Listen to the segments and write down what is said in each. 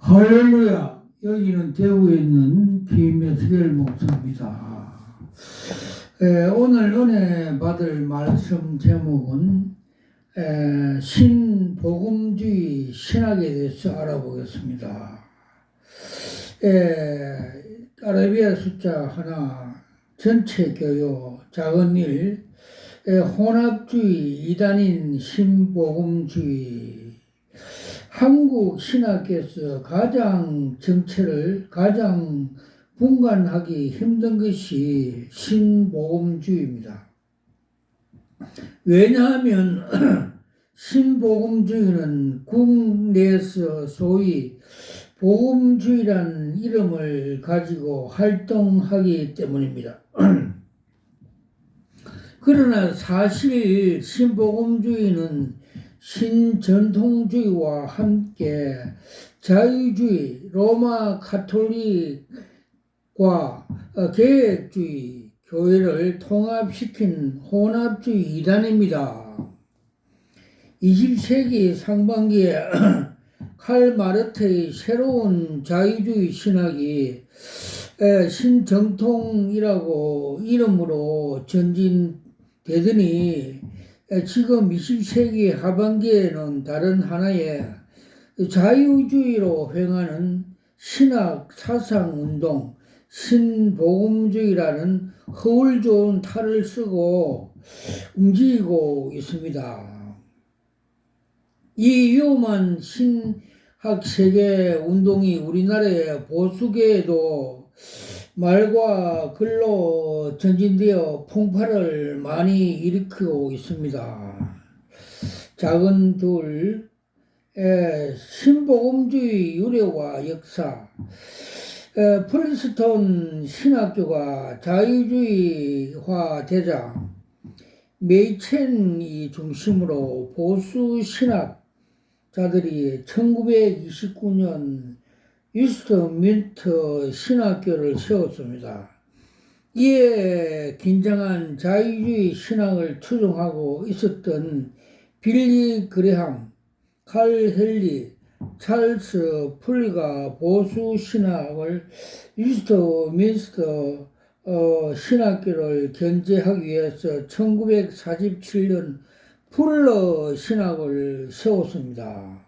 할렐루야. 여기는 대구에 있는 김메스겔 목사입니다. 오늘 은혜 받을 말씀 제목은 신복음주의 신학에 대해서 알아보겠습니다. 아라비아 숫자 하나, 전체 교요, 작은 일, 혼합주의, 이단인 신복음주의. 한국 신학계에서 정체를 가장 분간하기 힘든 것이 신복음주의입니다. 왜냐하면 신복음주의는 국내에서 소위 복음주의라는 이름을 가지고 활동하기 때문입니다. 그러나 사실 신복음주의는 신전통주의와 함께 자유주의, 로마 가톨릭과 개혁주의, 교회를 통합시킨 혼합주의 이단입니다. 20세기 상반기에 칼 마르트의 새로운 자유주의 신학이 신정통이라고 이름으로 전진되더니 지금 20세기 하반기에는 다른 하나의 자유주의로 횡하는 신학 사상운동, 신복음주의라는 허울 좋은 탈을 쓰고 움직이고 있습니다. 이 위험한 신학 세계 운동이 우리나라의 보수계에도 말과 글로 전진되어 풍파를 많이 일으키고 있습니다. 작은 둘, 신복음주의 유래와 역사. 프린스턴 신학교가 자유주의화 되자 메이첸이 중심으로 보수 신학자들이 1929년 위스트민스터 신학교를 세웠습니다. 이에 긴장한 자유주의 신학을 추종하고 있었던 빌리 그레함, 칼 헨리, 찰스 풀리가 보수 신학을 위스트민스터 신학교를 견제하기 위해서 1947년 풀러 신학을 세웠습니다.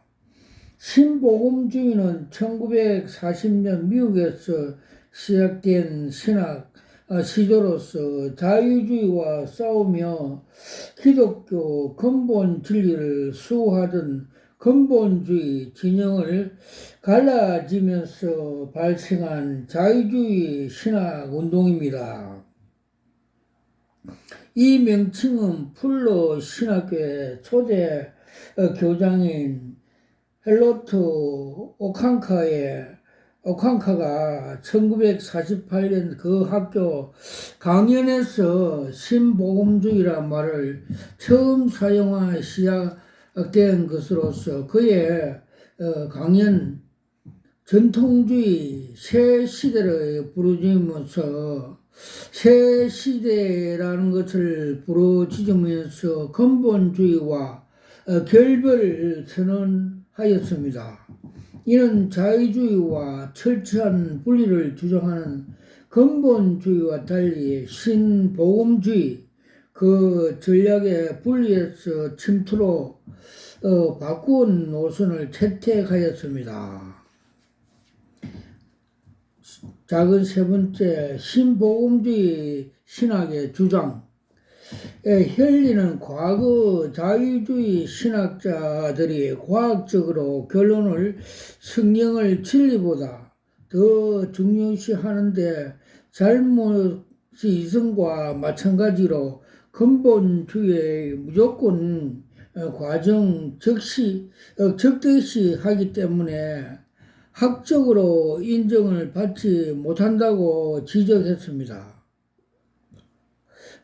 신복음주의는 1940년 미국에서 시작된 신학 시도로서 자유주의와 싸우며 기독교 근본 진리를 수호하던 근본주의 진영을 갈라지면서 발생한 자유주의 신학 운동입니다. 이 명칭은 풀러 신학교의 초대 교장인 헬로트 오칸카가 1948년 그 학교 강연에서 신복음주의란 말을 처음 사용하기 시작된 것으로서 그의 강연 전통주의 새 시대를 부르짖으면서 새 시대라는 것을 부르짖으면서 근본주의와 결별 선언하였습니다. 이는 자유주의와 철저한 분리를 주장하는 근본주의와 달리 신복음주의 그 전략의 분리에서 침투로 바꾼 노선을 채택하였습니다. 작은 세 번째, 신복음주의 신학의 주장. 헨리는 과거 자유주의 신학자들이 과학적으로 결론을 성경을 진리보다 더 중요시하는데 잘못이 있음과 마찬가지로 근본주의의 무조건 과정 적대시하기 때문에 학적으로 인정을 받지 못한다고 지적했습니다.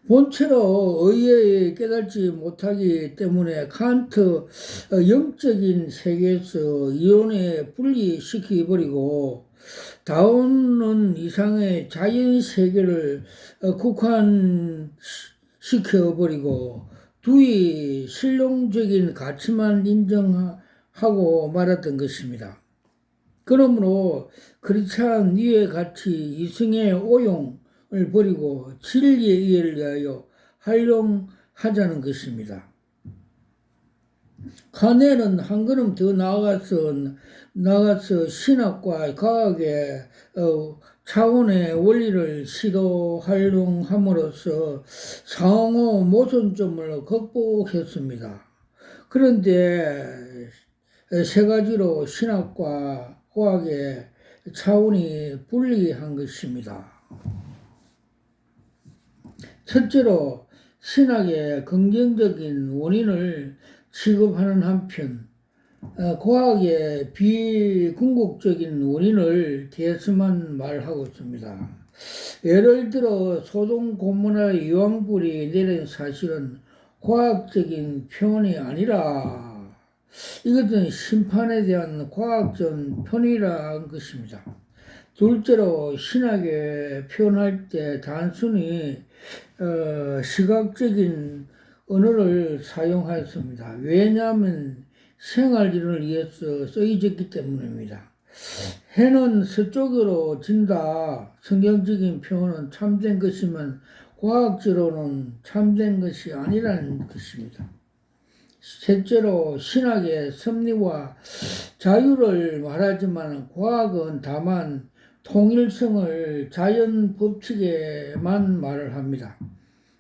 본체로 의에 깨닫지 못하기 때문에 칸트 영적인 세계에서 이론에 분리시켜버리고 다운은 이상의 자연 세계를 국한시켜버리고 두의 실용적인 가치만 인정하고 말았던 것입니다. 그러므로 크리스찬 이에 같이 이승의 오용을 버리고 진리의 이해를 위하여 활용하자는 것입니다. 카넬은 한 걸음 더 나아가서 신학과 과학의 차원의 원리를 활용함으로써 상호 모순점을 극복했습니다. 그런데 세 가지로 신학과 과학의 차원이 분리한 것입니다. 첫째로 신학의 긍정적인 원인을 취급하는 한편 과학의 비궁극적인 원인을 대해서만 말하고 있습니다. 예를 들어 소돔 고모라 유황불이 내린 사실은 과학적인 표현이 아니라 이것은 심판에 대한 과학적 표현이라는 것입니다. 둘째로 신학에 표현할 때 단순히 시각적인 언어를 사용하였습니다. 왜냐하면 생활일을 위해서 쓰여졌기 때문입니다. 해는 서쪽으로 진다. 성경적인 표현은 참된 것이면 과학적으로는 참된 것이 아니라는 것입니다. 셋째로 신학의 섭리와 자유를 말하지만 과학은 다만 통일성을 자연 법칙에만 말을 합니다.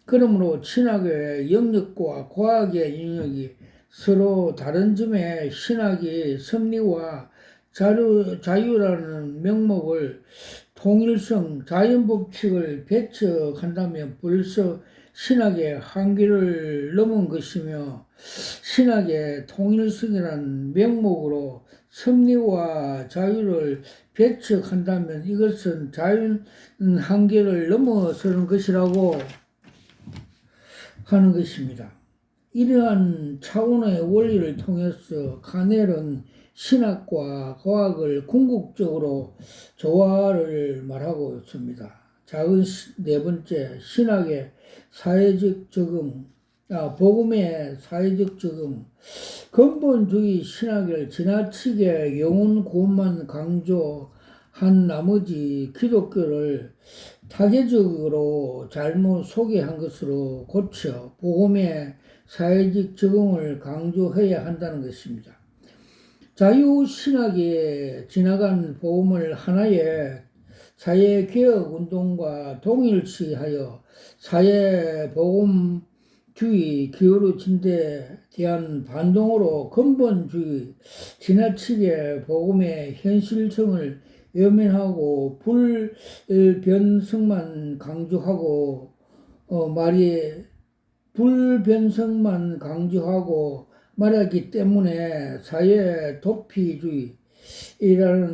그러므로 신학의 영역과 과학의 영역이 서로 다른 점에 신학의 섭리와 자유라는 명목을 통일성, 자연법칙을 배척한다면 벌써 신학의 한계를 넘은 것이며 신학의 통일성이라는 명목으로 섭리와 자유를 배척한다면 이것은 자연 한계를 넘어서는 것이라고 하는 것입니다. 이러한 차원의 원리를 통해서 카넬은 신학과 과학을 궁극적으로 조화를 말하고 있습니다. 작은 네 번째, 신학의 사회적 적응, 복음의 사회적 적응. 근본주의 신학을 지나치게 영혼 구원만 강조한 나머지 기독교를 타개적으로 잘못 소개한 것으로 고쳐 복음의 사회적 적응을 강조해야 한다는 것입니다. 자유신학에 지나간 복음을 하나의 사회개혁운동과 동일시하여 사회복음주의 기울어진 데 대한 반동으로 근본주의, 지나치게 복음의 현실성을 외면하고 불변성만 강조하고 불변성만 강조하고 말하기 때문에 사회 도피주의라는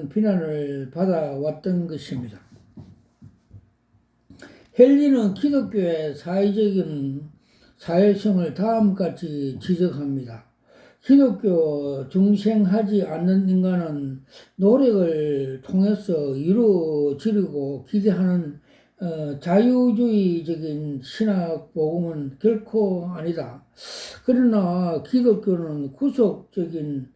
비난을 받아왔던 것입니다. 헨리는 기독교의 사회성을 다음같이 지적합니다. 기독교 중생하지 않는 인간은 노력을 통해서 이루어지려고 기대하는 자유주의적인 신학 복음은 결코 아니다. 그러나 기독교는 구속적인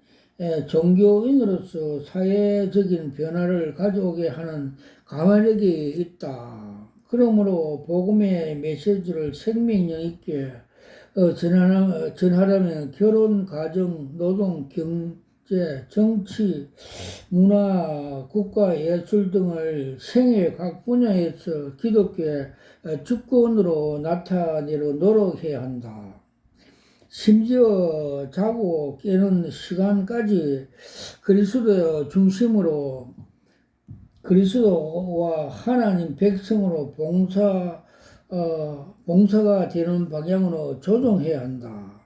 종교인으로서 사회적인 변화를 가져오게 하는 가만력이 있다. 그러므로 복음의 메시지를 생명력 있게 전하려면 결혼, 가정, 노동, 경제, 정치, 문화, 국가, 예술 등을 생애 각 분야에서 기독교의 주권으로 나타내려 노력해야 한다. 심지어 자고 깨는 시간까지 그리스도 중심으로 그리스도와 하나님 백성으로 봉사가 되는 방향으로 조정해야 한다.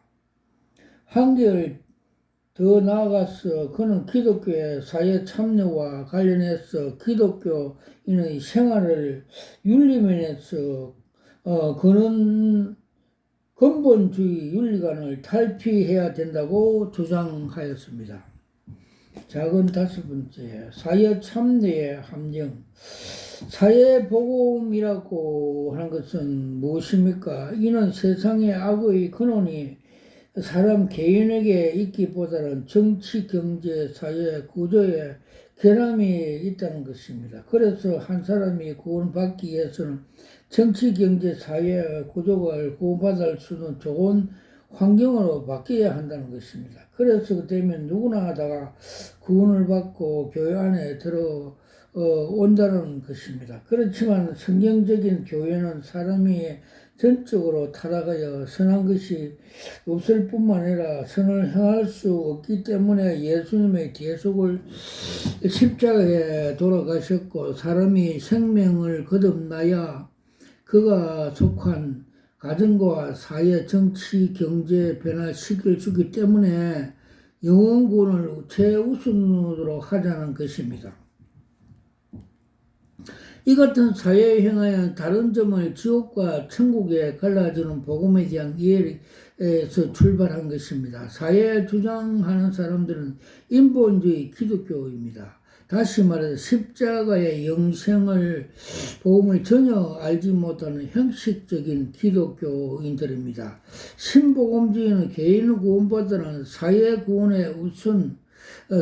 한결 더 나아가서 그는 기독교의 사회 참여와 관련해서 기독교인의 생활을 윤리면에서 그는 근본주의 윤리관을 탈피해야 된다고 주장하였습니다. 작은 다섯 번째, 사회 참여의 함정. 사회복음이라고 하는 것은 무엇입니까? 이는 세상의 악의 근원이 사람 개인에게 있기보다는 정치, 경제, 사회, 구조에 결함이 있다는 것입니다. 그래서 한 사람이 구원받기 위해서는 정치, 경제, 사회, 구조가 구원받을 수 있는 좋은 환경으로 바뀌어야 한다는 것입니다. 그래서 되면 누구나 다가 구원을 받고 교회 안에 들어 온다는 것입니다. 그렇지만 성경적인 교회는 사람이 전적으로 타락하여 선한 것이 없을 뿐만 아니라 선을 행할 수 없기 때문에 예수님의 계속을 십자가에 돌아가셨고 사람이 생명을 거듭나야 그가 속한 가정과 사회, 정치, 경제 변화시킬 수 있기 때문에 영혼 구원을 최우선으로 하자는 것입니다. 이 같은 사회에 행하여 다른 점을 지옥과 천국에 갈라주는 복음에 대한 이해에서 출발한 것입니다. 사회에 주장하는 사람들은 인본주의 기독교입니다. 다시 말해서 십자가의 영생을 복음을 전혀 알지 못하는 형식적인 기독교인들입니다. 신복음주의는 개인 구원보다는 사회 구원에 우선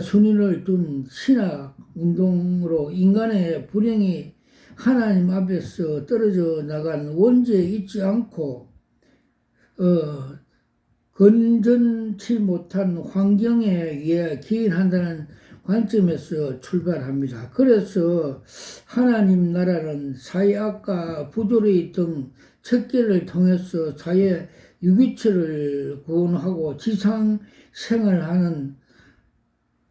순위를 둔 신학 운동으로 인간의 불행이 하나님 앞에서 떨어져 나간 원죄에 있지 않고 건전치 못한 환경에 의해 기인한다는 관점에서 출발합니다. 그래서 하나님 나라는 사회악과 부조리 등 척결을 통해서 사회 유기체를 구원하고 지상 생활하는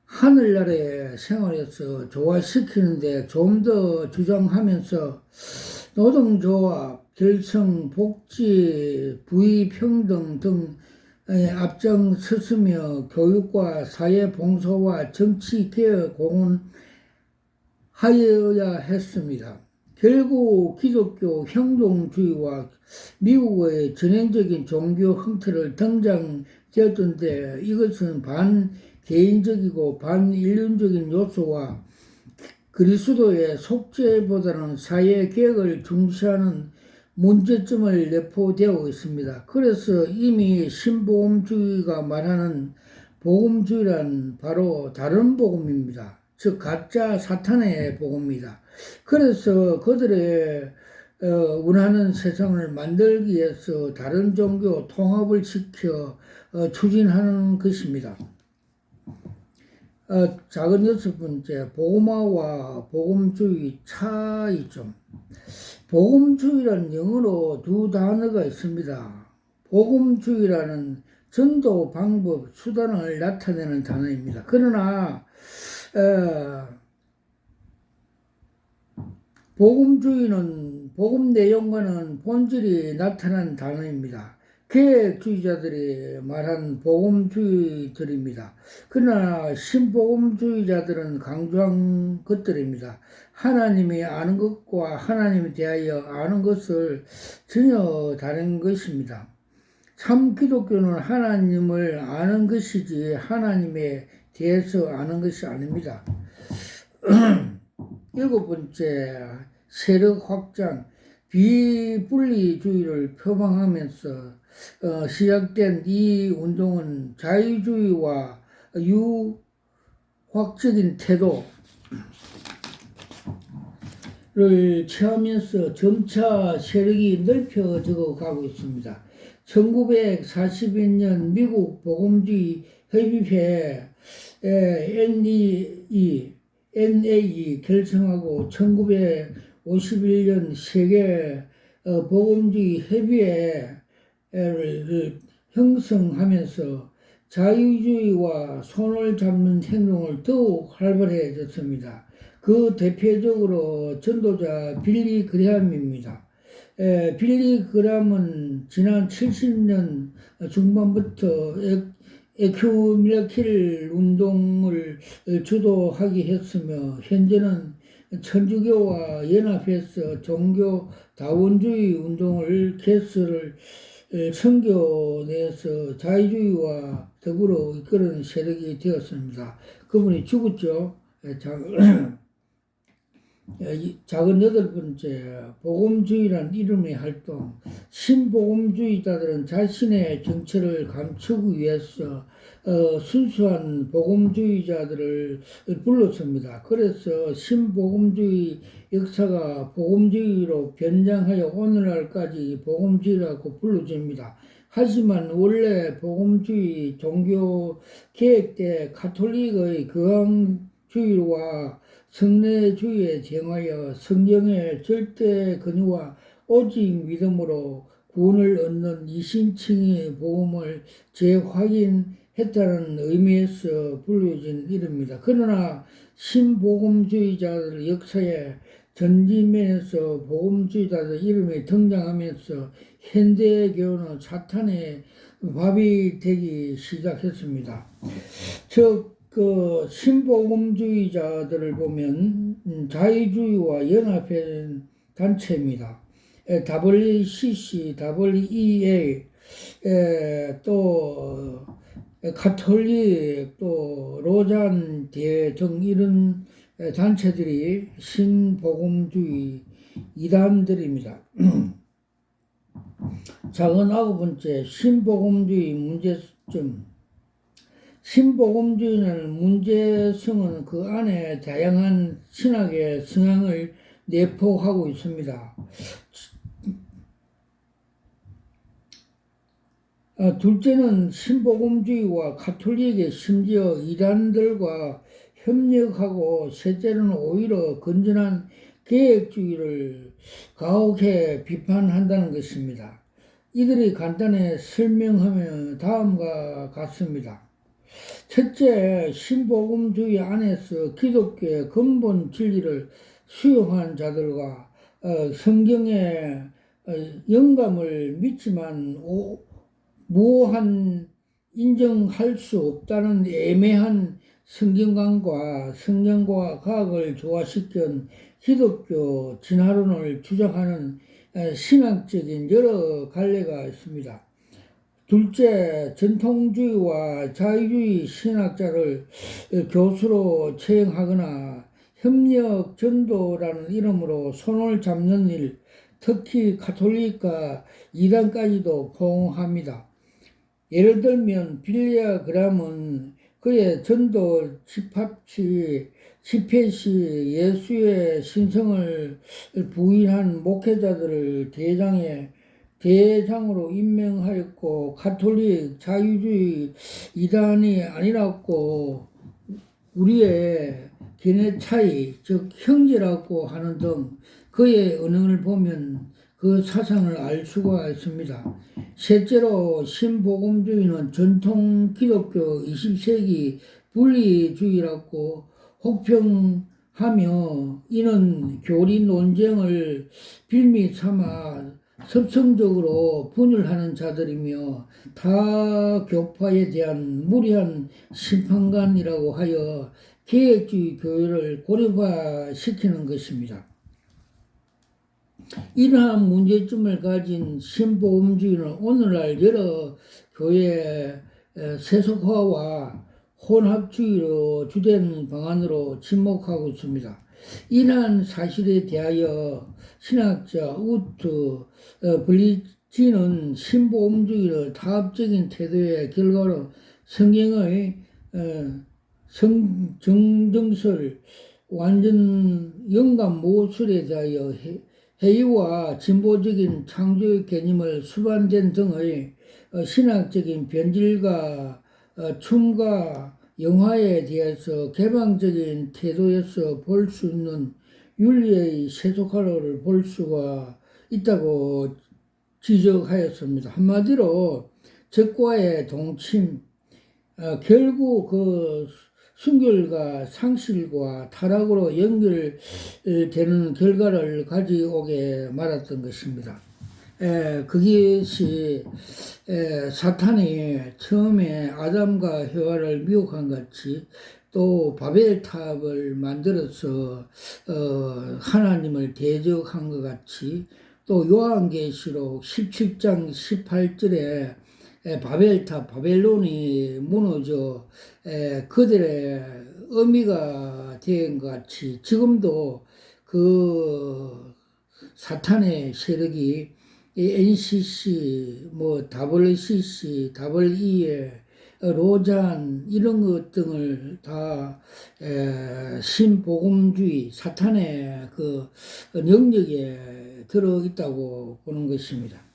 하늘나라의 생활에서 조화시키는데 좀 더 주장하면서 노동조합, 결성, 복지, 부의평등 등 앞장섰으며 교육과 사회봉사와 정치개혁 공헌하여야 했습니다. 결국 기독교 형동주의와 미국의 전형적인 종교 형태를 등장되었던데 이것은 반개인적이고 반인륜적인 요소와 그리스도의 속죄보다는 사회개혁을 중시하는 문제점을 내포되어 있습니다. 그래서 이미 신복음주의가 말하는 복음주의란 바로 다른 복음입니다. 즉 가짜 사탄의 복음입니다. 그래서 그들의 원하는 세상을 만들기 위해서 다른 종교 통합을 시켜 추진하는 것입니다. 작은 6번째, 복음화와 복음주의 차이점. 복음주의란 영어로 두 단어가 있습니다. 복음주의라는 전도 방법, 수단을 나타내는 단어입니다. 그러나 복음주의는 복음 내용과는 본질이 나타난 단어입니다. 계획주의자들이 말한 복음주의들입니다. 그러나 신복음주의자들은 강조한 것들입니다. 하나님이 아는 것과 하나님에 대하여 아는 것을 전혀 다른 것입니다. 참 기독교는 하나님을 아는 것이지 하나님에 대해서 아는 것이 아닙니다. 7번째, 세력 확장, 비분리주의를 표방하면서 시작된 이 운동은 자유주의와 유학적인 태도를 취하면서 점차 세력이 넓혀져 가고 있습니다. 1941년 미국 복음주의 협의회 NAE 결성하고 1951년 세계 복음주의 협의회를 형성하면서 자유주의와 손을 잡는 행동을 더욱 활발해졌습니다. 그 대표적으로 전도자 빌리 그레함입니다. 빌리 그레함은 지난 70년 중반부터 에큐미라킬 운동을 주도하게 했으며 현재는 천주교와 연합해서 종교 다원주의 운동을 개설을 선교 내에서 자유주의와 더불어 이끄는 세력이 되었습니다. 그분이 죽었죠. 작은 여덟 번째, 복음주의란 이름의 활동. 신복음주의자들은 자신의 정체를 감추기 위해서 순수한 복음주의자들을 불렀습니다. 그래서 신복음주의 역사가 복음주의로 변장하여 오늘날까지 복음주의라고 불러집니다. 하지만 원래 복음주의 종교 개혁 때 가톨릭의 교황주의와 성례주의에 정하여 성경의 절대 근유와 오직 믿음으로 구원을 얻는 이신칭의 복음을 재확인했다는 의미에서 불려진 이름입니다. 그러나 신복음주의자들 역사의 전지면에서 복음주의자들 이름이 등장하면서 현대교는 사탄의 밥이 되기 시작했습니다. 즉 신복음주의자들을 보면 자유주의와 연합한 단체입니다. WCC, WEA, 또 가톨릭, 또 로잔 대회 등 이런 단체들이 신복음주의 이단들입니다. 작은 9번째, 신복음주의 문제점. 신복음주의는 문제성은 그 안에 다양한 신학의 성향을 내포하고 있습니다. 둘째는 신복음주의와 가톨릭의 심지어 이단들과 협력하고, 셋째는 오히려 건전한 개혁주의를 가혹해 비판한다는 것입니다. 이들이 간단히 설명하면 다음과 같습니다. 첫째, 신복음주의 안에서 기독교의 근본 진리를 수용한 자들과 성경의 영감을 믿지만 무한 인정할 수 없다는 애매한 성경관과 성경과 과학을 조화시킨 기독교 진화론을 주장하는 신학적인 여러 갈래가 있습니다. 둘째, 전통주의와 자유주의 신학자를 교수로 채용하거나 협력 전도라는 이름으로 손을 잡는 일, 특히 가톨릭과 이단까지도 포함합니다. 예를 들면 빌리아 그람은 그의 전도 집회 시 예수의 신성을 부인한 목회자들을 대장으로 임명하였고, 가톨릭 자유주의 이단이 아니라고 우리의 견해 차이, 즉 형제라고 하는 등 그의 언행을 보면 그 사상을 알 수가 있습니다. 셋째로, 신복음주의는 전통 기독교 20세기 분리주의라고 혹평하며, 이는 교리 논쟁을 빌미 삼아 섭성적으로 분열하는 자들이며 타 교파에 대한 무리한 심판관이라고 하여 개혁주의 교회를 고립화시키는 것입니다. 이러한 문제점을 가진 신복음주의는 오늘날 여러 교회 세속화와 혼합주의로 주된 방안으로 지목하고 있습니다. 이러한 사실에 대하여 신학자 우트 블리치는 신복음주의를 타협적인 태도의 결과로 성경의 정정설, 완전 영감 모술에 대하여 회의와 진보적인 창조의 개념을 수반된 등의 신학적인 변질과 춤과 영화에 대해서 개방적인 태도에서 볼 수 있는 윤리의 세속화를 볼 수가 있다고 지적하였습니다. 한마디로 적과의 동침, 결국 그 순결과 상실과 타락으로 연결되는 결과를 가져오게 말았던 것입니다. 그것이 사탄이 처음에 아담과 해와를 미혹한 같이, 또 바벨탑을 만들어서 하나님을 대적한 것 같이, 또 요한계시록 17장 18절에 바벨탑, 바벨론이 무너져 그들의 의미가 된 것 같이, 지금도 그 사탄의 세력이 이 NCC, WCC, WEA, 로잔 이런 것 등을 다 신복음주의 사탄의 그 영역에 들어 있다고 보는 것입니다.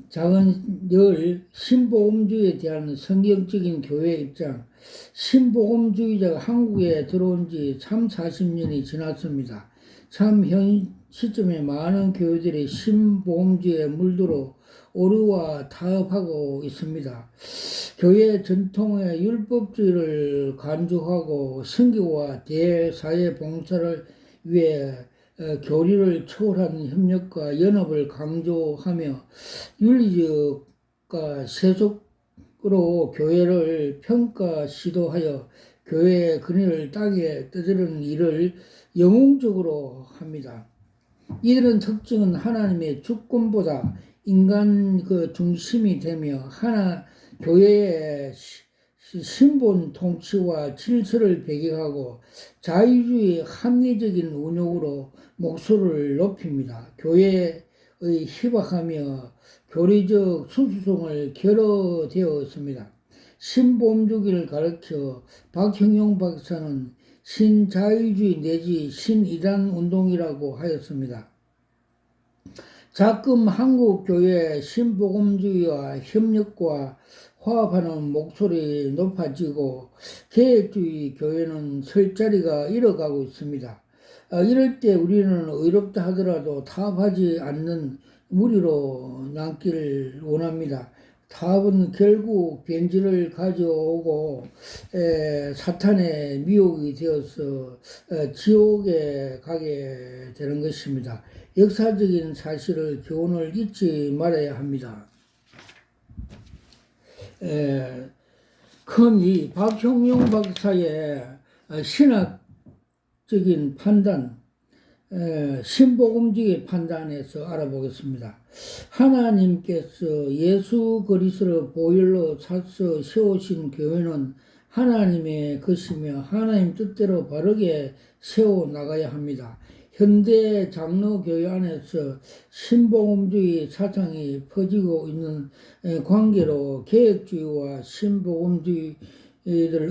작은 열 신복음주의에 대한 성경적인 교회 입장. 신복음주의자가 한국에 들어온 지 참 40년이 지났습니다. 참 현 시점에 많은 교회들이 신복음주의에 물들어 오류와 타협하고 있습니다. 교회 전통의 율법주의를 간주하고 선교와 대사회 봉사를 위해 교리를 초월한 협력과 연합을 강조하며 윤리적과 세속으로 교회를 평가 시도하여 교회의 근위를 땅에 떠드는 일을 영웅적으로 합니다. 이들은 특징은 하나님의 주권보다 인간 그 중심이 되며 교회의 신본 통치와 질서를 배경하고 자유주의 합리적인 운영으로 목소리를 높입니다. 교회의 희박하며 교리적 순수성을 결여되어 있습니다. 신본주의를 가르쳐 박형용 박사는 신자유주의 내지 신이단 운동이라고 하였습니다. 자금 한국교회 신복음주의와 협력과 화합하는 목소리 높아지고 계획주의 교회는 설 자리가 잃어가고 있습니다. 이럴 때 우리는 의롭다 하더라도 타협하지 않는 무리로 남기를 원합니다. 타협은 결국 변질을 가져오고 사탄의 미혹이 되어서 지옥에 가게 되는 것입니다. 역사적인 사실을 교훈을 잊지 말아야 합니다. 큰 이 박형용 박사의 신학적인 판단, 신복음주의 판단에서 알아보겠습니다. 하나님께서 예수 그리스도를 보혈로 사서 세우신 교회는 하나님의 것이며 하나님 뜻대로 바르게 세워나가야 합니다. 현대 장로교회 안에서 신복음주의 사상이 퍼지고 있는 관계로 계획주의와 신복음주의를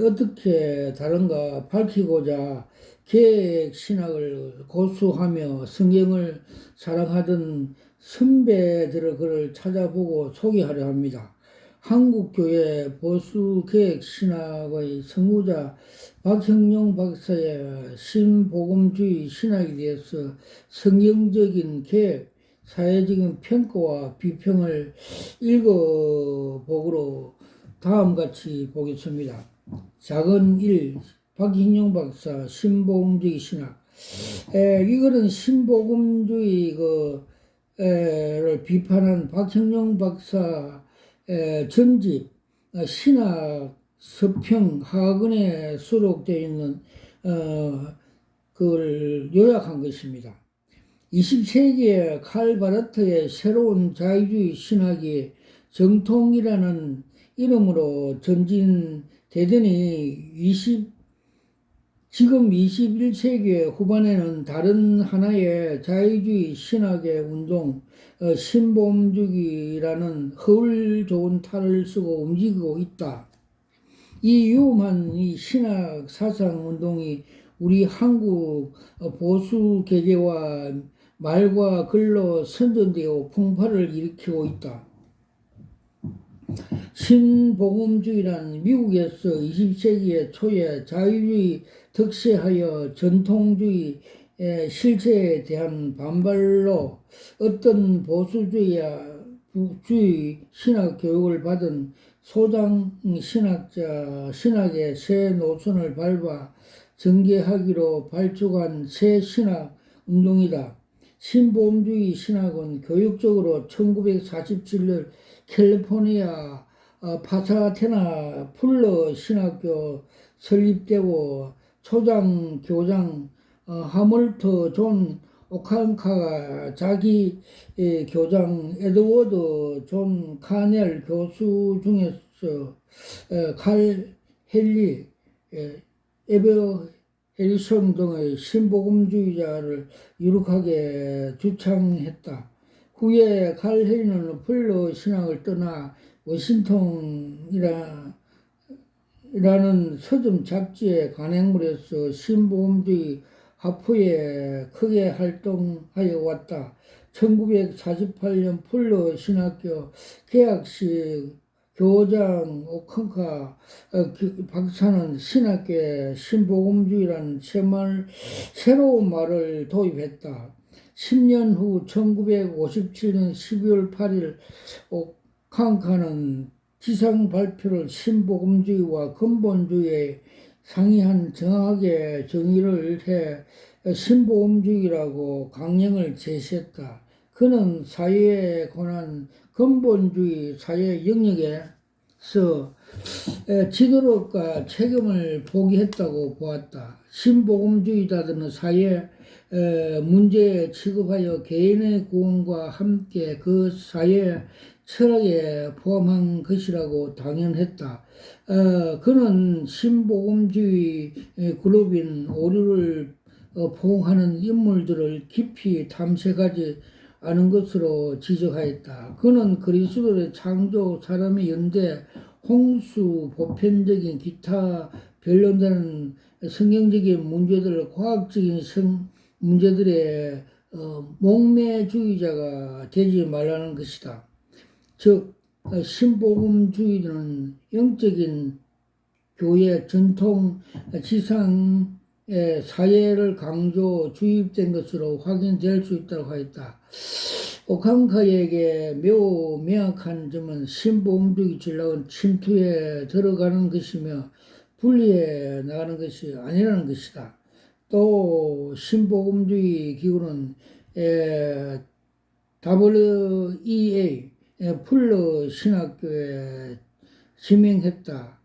어떻게 다른가 밝히고자 계획신학을 고수하며 성경을 사랑하던 선배들의 글을 찾아보고 소개하려 합니다. 한국교회 보수계획신학의 선구자 박형용 박사의 신복음주의 신학에 대해서 성경적인 계획, 사회적인 평가와 비평을 읽어보고로 다음같이 보겠습니다. 작은 1. 박형용 박사 신복음주의 신학. 이거는 신복음주의를 비판한 박형용 박사 전집 신학 서평 하근에 수록되어 있는 그걸 요약한 것입니다. 20세기의 칼 바르트의 새로운 자유주의 신학이 정통이라는 이름으로 전진되더니 지금 21세기 후반에는 다른 하나의 자유주의 신학의 운동, 신복음주의라는 허울 좋은 탈을 쓰고 움직이고 있다. 이 위험한 이 신학 사상 운동이 우리 한국 보수 개개와 말과 글로 선전되어 풍파를 일으키고 있다. 신복음주의란 미국에서 20세기 초에 자유주의 득세하여 전통주의 실체에 대한 반발로 어떤 보수주의 신학 교육을 받은 소장 신학자 신학의 새 노선을 밟아 전개하기로 발족한 새 신학 운동이다. 신복음주의 신학은 교육적으로 1947년 캘리포니아 파사테나 풀러 신학교 설립되고 초장 교장 하멀터 존 오칸카가 자기 교장 에드워드 존 카넬 교수 중에서 칼 헨리 해리슨 등의 신복음주의자를 유력하게 주창했다. 후에 칼 헨리는 풀러 신학을 떠나 워싱턴이라는 서점 잡지의 간행물에서 신복음주의 학부에 크게 활동하여 왔다. 1948년 풀러 신학교 개학식 교장 오컨카 박사는 신학교에 신복음주의라는 새로운 말을 도입했다. 10년 후 1957년 12월 8일 오컨카는 지상 발표를 신복음주의와 근본주의에 상이한 정확하게 정의를 해 신복음주의라고 강령을 제시했다. 그는 사회에 관한 근본주의 사회 영역에서 지도력과 책임을 포기했다고 보았다. 신복음주의자들은 사회 문제에 취급하여 개인의 구원과 함께 그 사회 철학에 포함한 것이라고 당연했다. 그는 신복음주의 그룹인 오류를 포옹하는 인물들을 깊이 탐색하지 않은 것으로 지적하였다. 그는 그리스도의 창조, 사람의 연대, 홍수, 보편적인 기타 변론되는 성경적인 문제들, 과학적인 문제들의 목매주의자가 되지 말라는 것이다. 즉 신복음주의는 영적인 교회 전통 지상의 사회를 강조 주입된 것으로 확인될 수 있다고 하였다. 오칸카에게 매우 명확한 점은 신복음주의 전략은 침투에 들어가는 것이며 분리해 나가는 것이 아니라는 것이다. 또 신복음주의 기구는 WEA 풀러 신학교에 지명했다.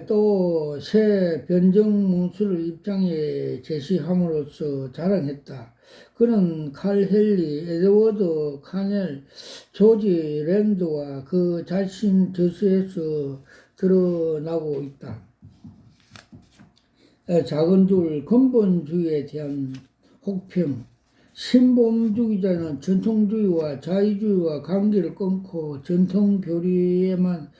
또 새 변정 문수를 입장에 제시함으로써 자랑했다. 그는 칼 헨리, 에드워드 카넬, 조지 랜드와 그 자신 저서에서 드러나고 있다. 작은 둘 근본주의에 대한 혹평. 신복음주의자는 전통주의와 자유주의와 관계를 끊고 전통교리에만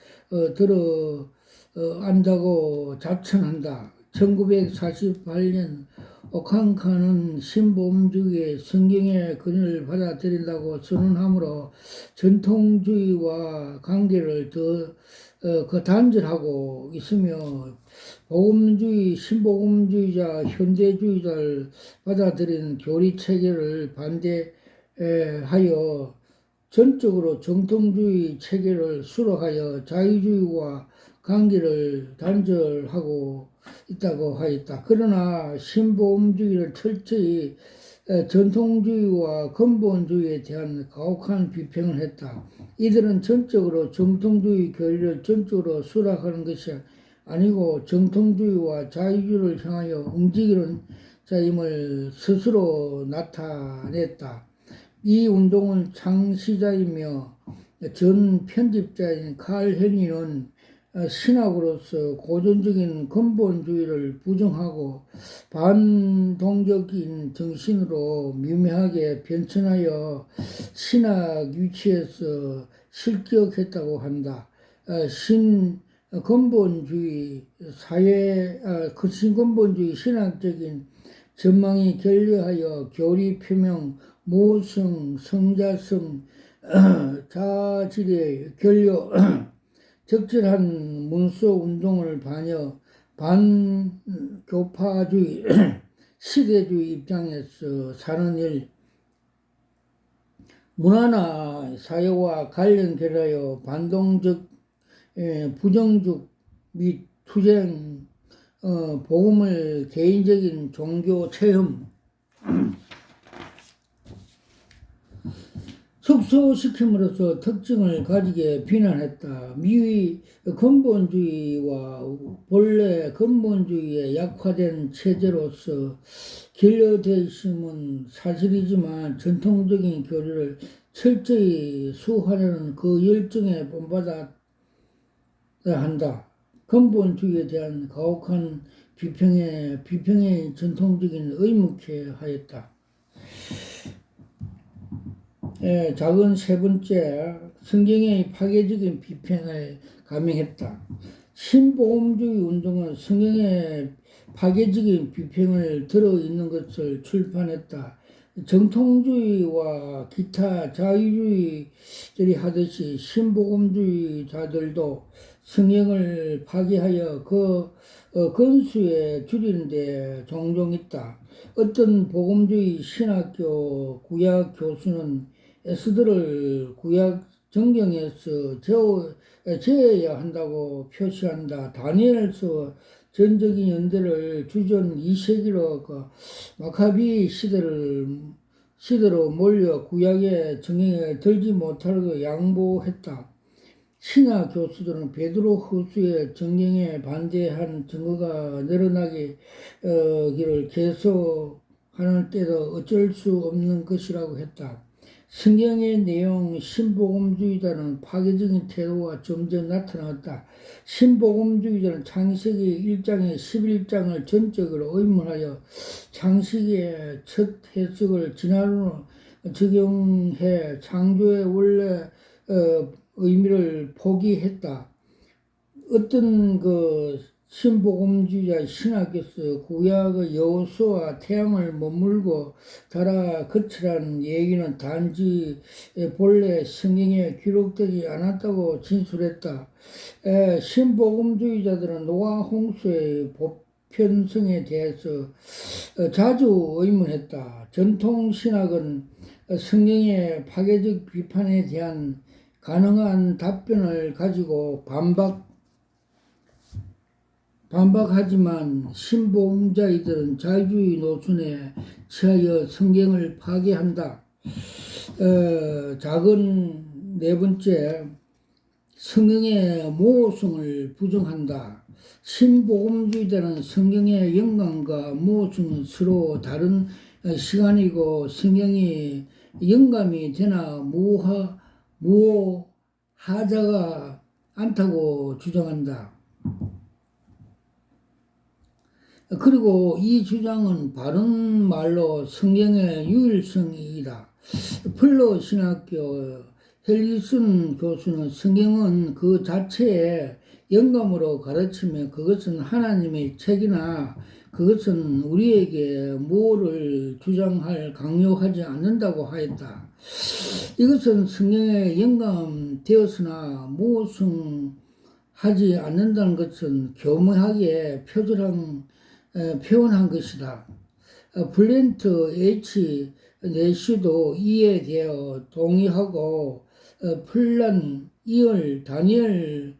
들어안다고 자천한다. 1948년 오칸카는 신복음주의의 성경의 근원을 받아들인다고 선언하므로 전통주의와 관계를 더 단절하고 있으며 복음주의, 신복음주의자, 현대주의자를 받아들이는 교리 체계를 반대하여 전적으로 정통주의 체계를 수락하여 자유주의와 관계를 단절하고 있다고 하였다. 그러나 신복음주의를 철저히 전통주의와 근본주의에 대한 가혹한 비평을 했다. 이들은 전적으로 정통주의 교리를 전적으로 수락하는 것이 아니고 정통주의와 자유주의를 향하여 움직이는 자임을 스스로 나타냈다. 이 운동은 창시자이며 전 편집자인 칼 헨리는 신학으로서 고전적인 근본주의를 부정하고 반동적인 정신으로 미묘하게 변천하여 신학 위치에서 실격했다고 한다. 신근본주의 신학적인 전망이 결여하여 교리 표명, 모성, 성자성, 자질의 결여, 적절한 문서 운동을 반교파주의, 시대주의 입장에서 사는 일, 문화나 사회와 관련 결하여 반동적, 부정적 및 투쟁, 복음을 개인적인 종교 체험, 축소시킴으로써 특징을 가지게 비난했다. 미의 근본주의와 본래 근본주의의 약화된 체제로서 결여되어 있음은 사실이지만 전통적인 교리를 철저히 수호하려는 그 열정에 본받아야 한다. 근본주의에 대한 가혹한 비평의 전통적인 의무케 하였다. 작은 세 번째, 성경의 파괴적인 비평을 감행했다. 신복음주의 운동은 성경의 파괴적인 비평을 들어있는 것을 출판했다. 정통주의와 기타 자유주의들이 하듯이 신복음주의자들도 성경을 파괴하여 그 건수에 줄이는데 종종 있다. 어떤 복음주의 신학교 구약 교수는 에스더를 구약 정경에서 제어야 한다고 표시한다. 다니엘서 전적인 연대를 주전 2세기로 마카비 시대로 몰려 구약의 정형에 들지 못하고 양보했다. 신학 교수들은 베드로 후서의 정경에 반대한 증거가 늘어나기를 계속하는 때도 어쩔 수 없는 것이라고 했다. 성경의 내용 신복음주의자는 파괴적인 태도가 점점 나타났다. 신복음주의자는 창세기 1장에 11장을 전적으로 의문하여 창세기의 첫 해석을 진화론으로 적용해 창조의 원래 의미를 포기했다. 어떤 신복음주의자 신학에서 구약의 여호수아와 태양을 머물고 달아 거치라는 얘기는 단지 본래 성경에 기록되지 않았다고 진술했다. 신복음주의자들은 노아 홍수의 보편성에 대해서 자주 의문했다. 전통 신학은 성경의 파괴적 비판에 대한 가능한 답변을 가지고 반박하지만 신복음주의자들은 자유주의 노선에 취하여 성경을 파괴한다. 작은 네 번째, 성경의 모호성을 부정한다. 신복음주의자는 성경의 영감과 모호성은 서로 다른 시간이고 성경이 영감이 되나 무호하자가 않다고 주장한다. 그리고 이 주장은 바른 말로 성경의 유일성이다. 플러 신학교 헬리슨 교수는 성경은 그 자체의 영감으로 가르치며 그것은 하나님의 책이나 그것은 우리에게 뭐를 강요하지 않는다고 하였다. 이것은 성경에 영감되었으나 모순하지 않는다는 것은 교묘하게 표현한 것이다. 블렌트 H. 내시도 이에 대해 동의하고 플란 이얼 다니엘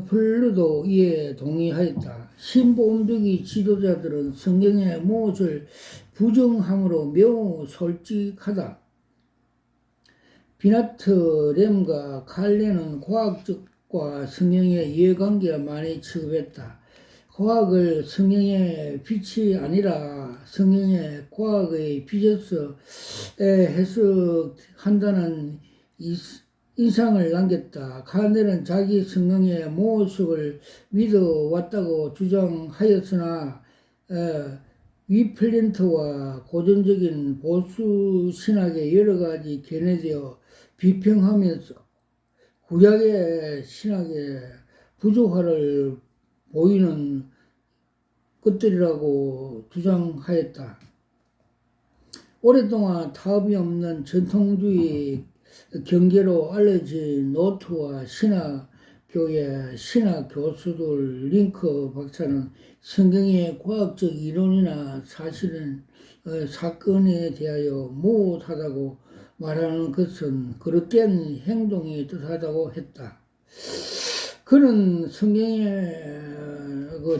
플루도 이에 동의하였다. 신복음주의 지도자들은 성경의 무엇을 부정함으로 매우 솔직하다. 비나트 램과 칼렌은 과학적과 성경의 이해관계가 많이 취급했다. 과학을 성경의 빛이 아니라 성경의 과학의 빛에서 해석한다는 인상을 남겼다. 칼렌은 자기 성경의 모습을 믿어왔다고 주장하였으나 위플렌트와 고전적인 보수 신학의 여러 가지 견해되어 비평하면서 구약의 신학의 부조화를 보이는 것들이라고 주장하였다. 오랫동안 타협이 없는 전통주의 경계로 알려진 노트와 신학교의 신학 교수들 링크 박사는 성경의 과학적 이론이나 사건에 대하여 무엇하다고 말하는 것은 그릇된 행동이 뜻하다고 했다. 그는 성경의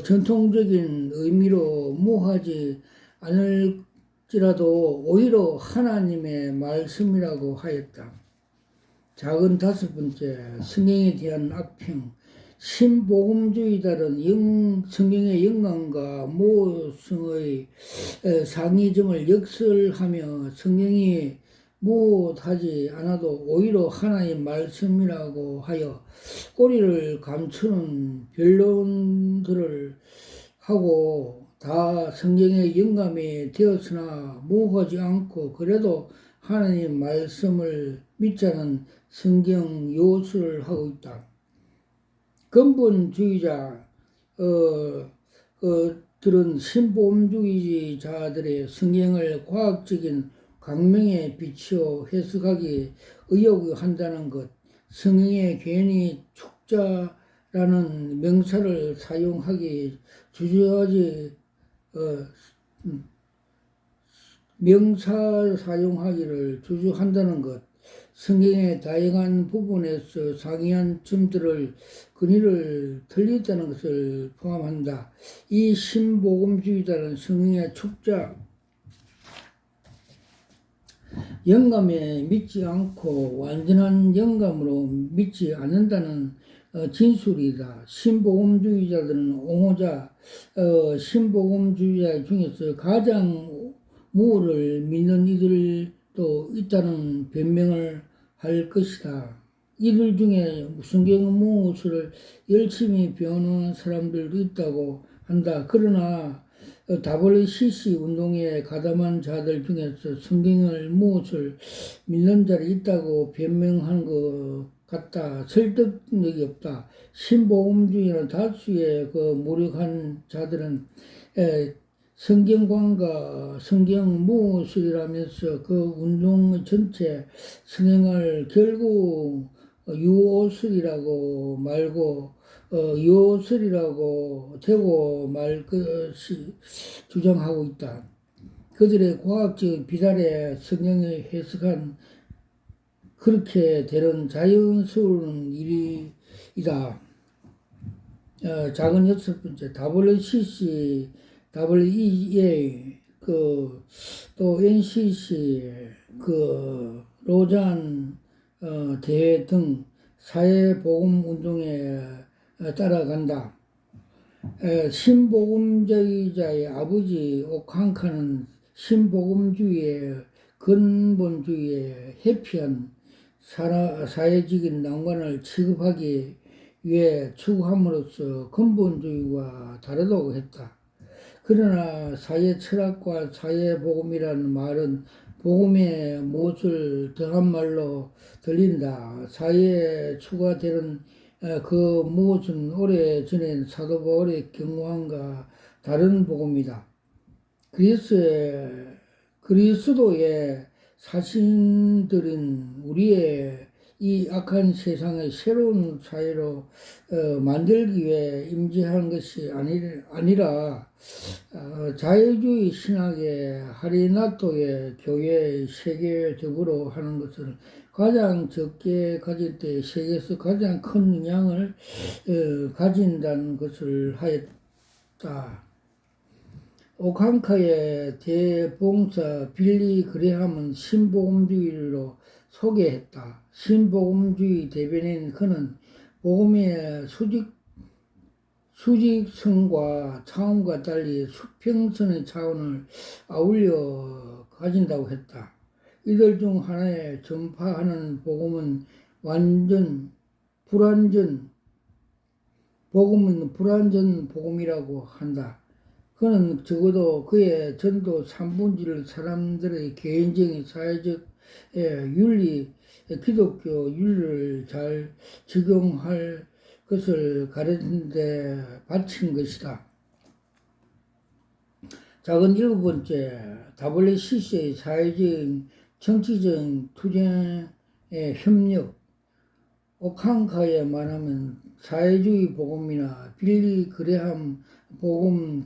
전통적인 의미로 무하지 않을지라도 오히려 하나님의 말씀이라고 하였다. 작은 다섯 번째, 성경에 대한 악평. 신복음주의자는 성경의 영감과 모성의 상이점을 역설하며 성경이 무엇하지 않아도 오히려 하나의 말씀이라고 하여 꼬리를 감추는 변론들을 하고 다 성경의 영감이 되었으나 모호하지 않고 그래도 하나님 말씀을 믿자는 성경 요술을 하고 있다. 근본주의자 들은 신보험주의자들의 성경을 과학적인 광명에 비추어 해석하기 의혹한다는 것, 성경에 괜히 축자라는 명사를 사용하기 주저하지 명사 사용하기를 주저한다는 것, 성경의 다양한 부분에서 상이한 점들을 근의를 틀렸다는 것을 포함한다. 이 신복음주의자는 성경의 축자, 영감에 믿지 않고 완전한 영감으로 믿지 않는다는 진술이다. 신복음주의자들은 옹호자, 신복음주의자 중에서 가장 무를 믿는 이들도 있다는 변명을 할 것이다. 이들 중에 성경 무엇을 열심히 배우는 사람들도 있다고 한다. 그러나 WCC 운동에 가담한 자들 중에서 성경을 무엇을 믿는 자들이 있다고 변명한 것 같다. 설득력이 없다. 신복음주의는 다수의 무력한 자들은 성경관과 성경 무엇이라면서 그 운동 전체 성행을 결국 유오슬이라고 말고 유오슬이라고 되고 말 것이 주장하고 있다. 그들의 과학적 비달에 성경을 해석한 그렇게 되는 자연스러운 일이다. 작은 여섯 번째 WCC, WEA, 또 NCC, 로잔 대회 등 사회복음 운동에 따라간다. 신복음주의자의 아버지 오칸카는 신복음주의의 근본주의에 회피한 사회적인 난관을 취급하기 위해 추구함으로써 근본주의와 다르다고 했다. 그러나 사회 철학과 사회 복음이라는 말은 복음에 무엇을 더한 말로 들린다. 사회에 추가되는 그 무엇은 오래전에 사도 바울의 경고함과 다른 복음이다. 그리스도의 사신들은 우리의 이 악한 세상을 새로운 사회로 만들기 위해 임재한 것이 아니라 자유주의 신학의 하리나토의 교회의 세계적으로 하는 것을 가장 적게 가질 때 세계에서 가장 큰 영향을 가진다는 것을 하였다. 오칸카의 대봉사 빌리 그레함은 신복음주의로 소개했다. 신복음주의 대변인 그는 복음의 수직성과 차원과 달리 수평선의 차원을 아울러 가진다고 했다. 이들 중 하나에 전파하는 복음은 불완전 복음이라고 한다. 그는 적어도 그의 전도 3분지를 사람들의 개인적인 사회적 윤리, 기독교 윤리를 잘 적용할 것을 가르치는 데 바친 것이다. 작은 7번째, WCC의 사회적인 정치적인 투쟁의 협력. 오칸카에 말하면 사회주의 복음이나 빌리 그레함 복음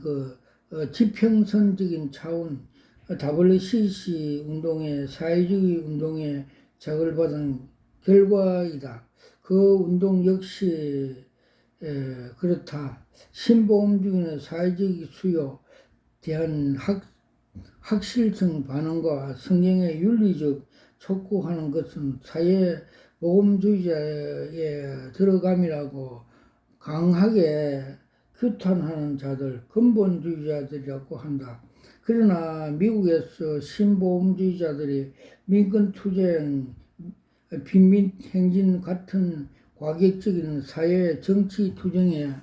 지평선적인 차원, WCC 운동의 사회주의 운동에 작을 받은 결과이다. 그 운동 역시 그렇다. 신복음주의는 사회적 수요, 대한 학실성 반응과 성경의 윤리적 촉구하는 것은 사회 복음주의자의 들어감이라고 강하게 규탄하는 자들, 근본주의자들이라고 한다. 그러나 미국에서 신복음주의자들이 민권투쟁, 빈민행진 같은 과격적인 사회 정치 투쟁에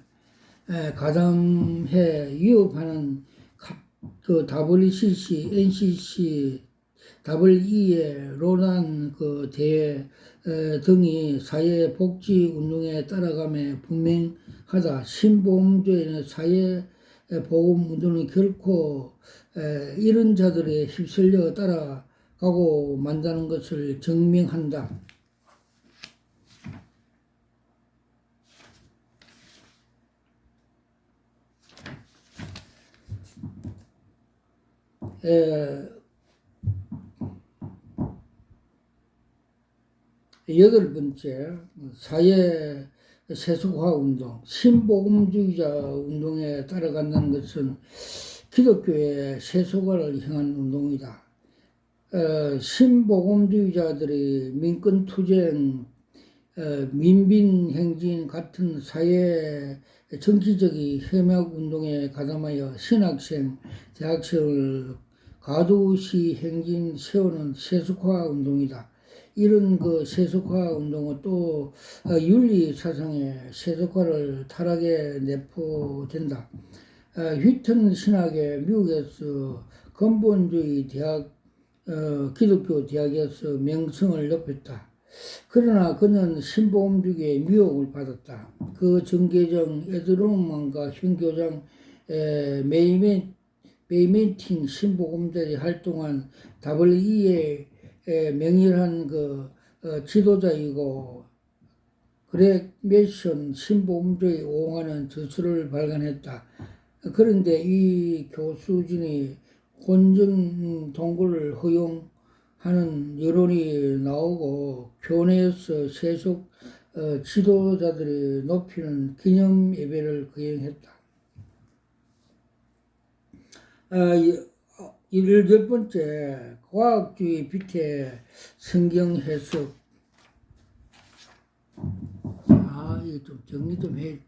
가담해 위협하는 그 WCC, NCC, EE, 로난 그 대회 등이 사회복지운동에 따라감에 분명하다. 신보험제는 사회보험운동은 결코 이런 자들에 휩쓸려 따라가고 만다는 것을 증명한다. 여덟 번째, 사회 세속화 운동, 신복음주의자 운동에 따라간다는 것은 기독교의 세속화를 향한 운동이다. 신복음주의자들이 민권투쟁, 민빈행진 같은 사회 정치적인 협약운동에 가담하여 신학생, 대학생을 가두시 행진 세우는 세속화 운동이다. 이런 그 세속화 운동은 또 윤리 사상의 세속화를 타락에 내포된다. 휘튼 신학의 미국에서 근본주의 대학, 기독교 대학에서 명성을 높였다. 그러나 그는 신보험주의의 미혹을 받았다. 그 정계정 에드로만과 현교장 메이메팅 신보험자들이 활동한 WE의 명일한 그 지도자이고 그렉 메션 신보험주의 옹호하는 저술을 발간했다. 그런데 이 교수진이 혼전 동거를 허용하는 여론이 나오고 교내에서 세속 지도자들이 높이는 기념 예배를 거행했다. 열 번째, 과학주의 빛의 성경 해석. 이거 좀 정리 좀 해.